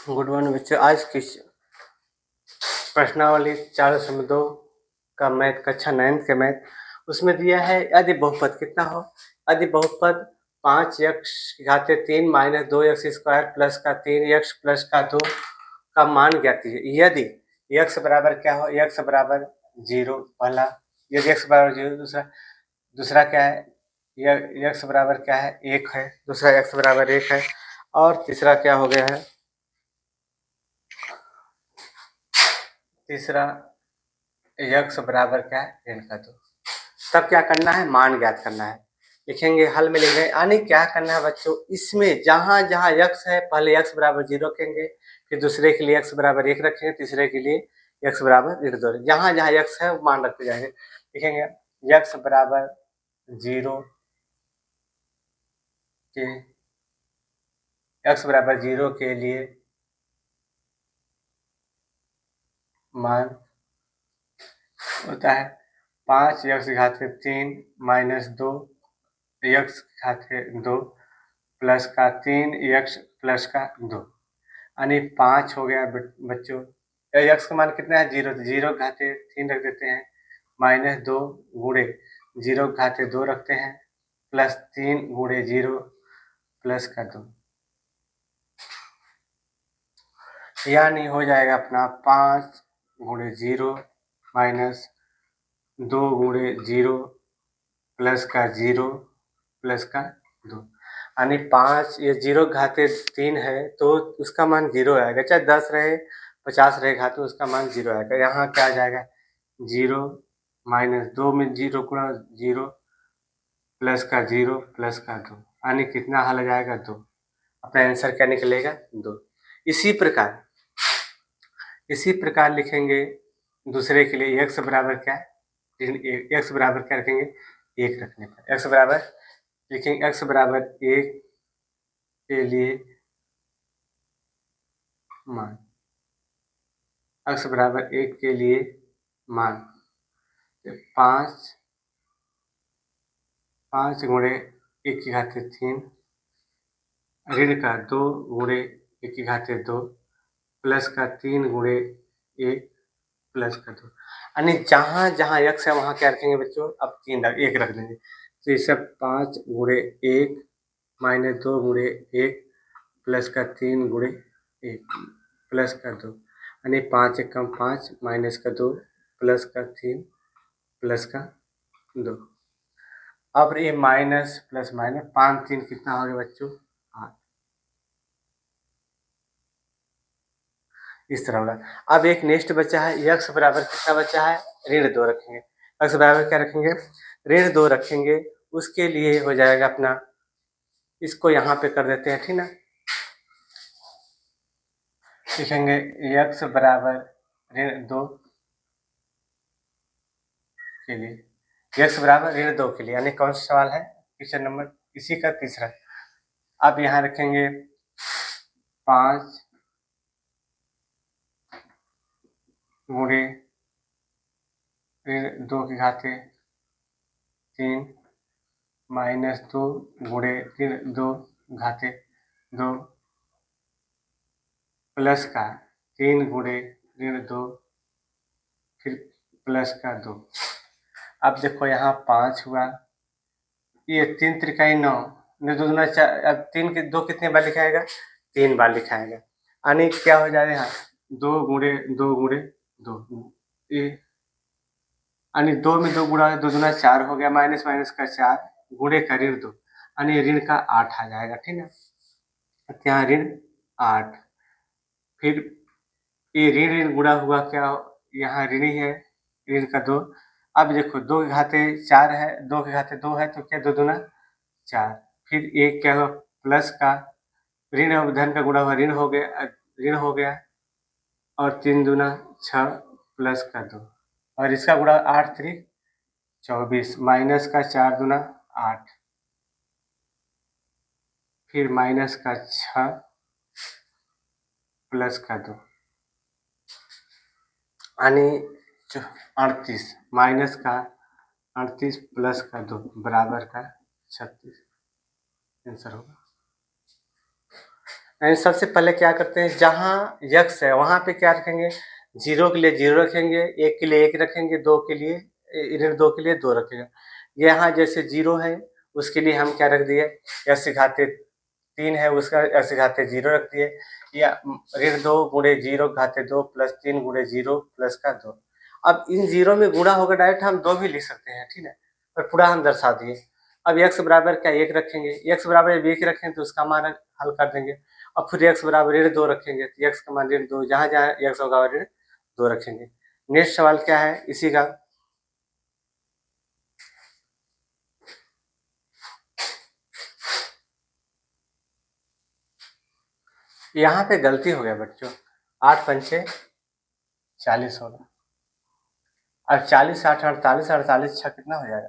Good morning बच्चों। आज की प्रश्नावली 4.2 का मैथ कक्षा 9 के मैथ उसमें दिया है यदि बहुपद कितना हो। यदि बहुपद 5x घाते 3 minus 2x square plus का 3x प्लस का 2 का मान ज्ञात कीजिए। यदि x बराबर क्या हो, x बराबर 0 पहला, यदि x बराबर 0 दूसरा क्या है, x बराबर क्या है 1 है, दूसरा x बराबर 1 है, और तीसरा क्या हो गया है, तीसरा x बराबर क्या है ऋण का 2। तब क्या करना है, मान ज्ञात करना है। लिखेंगे, हल में लिख रहे हैं, यानी क्या करना है बच्चों, इसमें जहां जहां x है पहले x बराबर 0 रखेंगे, फिर दूसरे के लिए x बराबर 1 रखेंगे, तीसरे के लिए x बराबर 1/2। जहां जहां x है वो मान रखते जाएंगे। लिखेंगे x बराबर 0 के x बराबर 0 के लिए मान होता है 5x घाते 3 माइनस 2x घाते 2 प्लस का 3x प्लस का 2, यानी 5 हो गया बच्चों। x का मान कितना है 0, तो 0 घाते 3 रख देते हैं, माइनस 2 गुणे 0 घाते 2 रखते हैं, प्लस 3 गुणे 0 प्लस का 2, यानी हो जाएगा अपना 5 गुणे 0 माइनस 2 गुणे 0 प्लस का 0 प्लस का 2, यानी 5 ये 0 घाते 3 है तो उसका मान 0 आएगा, चाहे 10 रहे 50 रहे घाते उसका मान 0 आएगा। यहाँ क्या आ जाएगा 0 माइनस 2 में 0 गुणा 0 प्लस का 0 प्लस का 2, यानी कितना हल आ जाएगा 2। अपना आंसर क्या निकलेगा 2। इसी प्रकार लिखेंगे दूसरे के लिए x बराबर क्या है, x बराबर क्या रखेंगे 1 रखने पर, x बराबर लिखेंगे x बराबर 1 के लिए मान, x बराबर 1 के लिए मान 5 गुणे 1 की घाते 3 ऋण का 2 गुणे 1 की घाते 2 प्लस का 3 गुणे 1 प्लस का 2, यानी जहाँ जहाँ x है वहाँ क्या रखेंगे बच्चों, अब 1 रख देंगे, तो ये सब 5 गुणे 1 माइनस 2 गुणे 1 प्लस का 3 गुणे 1 प्लस का 2, यानी 5 एकम 5 माइनस का 2 प्लस का 3 प्लस का 2। अब ये माइनस प्लस माइनस 5 3 कितना हो गया बच्चों 8, इस तरह होगा। अब एक नेक्स्ट बचा है, x बराबर कितना बचा है ऋण 2 रखेंगे। x बराबर क्या रखेंगे ऋण 2 रखेंगे, उसके लिए हो जाएगा अपना, इसको यहाँ पे कर देते हैं ठीक ना, लिखेंगे x बराबर ऋण 2 के लिए, x बराबर ऋण 2 के लिए, यानी कौन सा सवाल है क्वेश्चन नंबर इसी का तीसरा। अब यहाँ रखेंगे 5 गुणे ऋण 2 की घाते 3 माइनस 2 गुणे ऋण 2 घाते 2 प्लस का 3 गुणे ऋण 2 फिर प्लस का 2। अब देखो यहाँ 5 हुआ, ये 3 त्रिकाई 9, 2 दूना 4, अब 3 के 2 कितने बार लिखाएगा 3 बार लिखाएगा, यानी क्या हो जाएगा यहाँ 2 गुणे 2 गुणे 2, ये यानी 2 में 2 गुणा 2 दूना 4 हो गया, माइनस माइनस का 4 गुणे का ऋण 2, यानी ऋण का 8 आ जाएगा ठीक है, यहाँ ऋण 8, फिर ये ऋण ऋण गुणा हुआ क्या, यहाँ ऋण ही है ऋण का 2। अब देखो 2 के घाते 4 है, 2 के घाते 2 है तो क्या 2 दूना 4, फिर एक क्या हुआ प्लस का ऋण और धन का गुणा हुआ ऋण हो गया, और 3 दूना 6 प्लस का 2, और इसका गुणा 8 3 24 माइनस का 4 दूना 8, फिर माइनस का 6 प्लस का 2, यानी 38 माइनस का 38 प्लस का 2 बराबर का 36 आंसर होगा। यानी सबसे पहले क्या करते हैं, जहाँ यक्स है वहाँ पे क्या रखेंगे, 0 के लिए 0 रखेंगे, 1 के लिए 1 रखेंगे, 2 के लिए ऋण 2 के लिए 2 रखेंगे। यहाँ जैसे 0 है उसके लिए हम क्या रख दिए, x घाते 3 है उसका x घाते 0 रख दिए, या ऋण 2 गुणे 0 घाते 2 प्लस 3 गुणे 0 प्लस का 2। अब इन 0 में गुणा होगा डायरेक्ट हम 2 भी लिख सकते हैं, ठीक है, पर पूरा हम दर्शा दिए। अब x बराबर क्या 1 रखेंगे, x बराबर 1 रखेंगे तो उसका मान हल कर देंगे। अब फिर x बराबर ऋण 2 रखेंगे तो x का मान ऋण 2, जहाँ जहाँ x होगा ऋण 2 रखेंगे। नेक्स्ट सवाल क्या है इसी का, यहाँ पे गलती हो गया बच्चों, 8 पंचे 40 होगा। अब 40 8 48, 48 6 कितना हो जाएगा,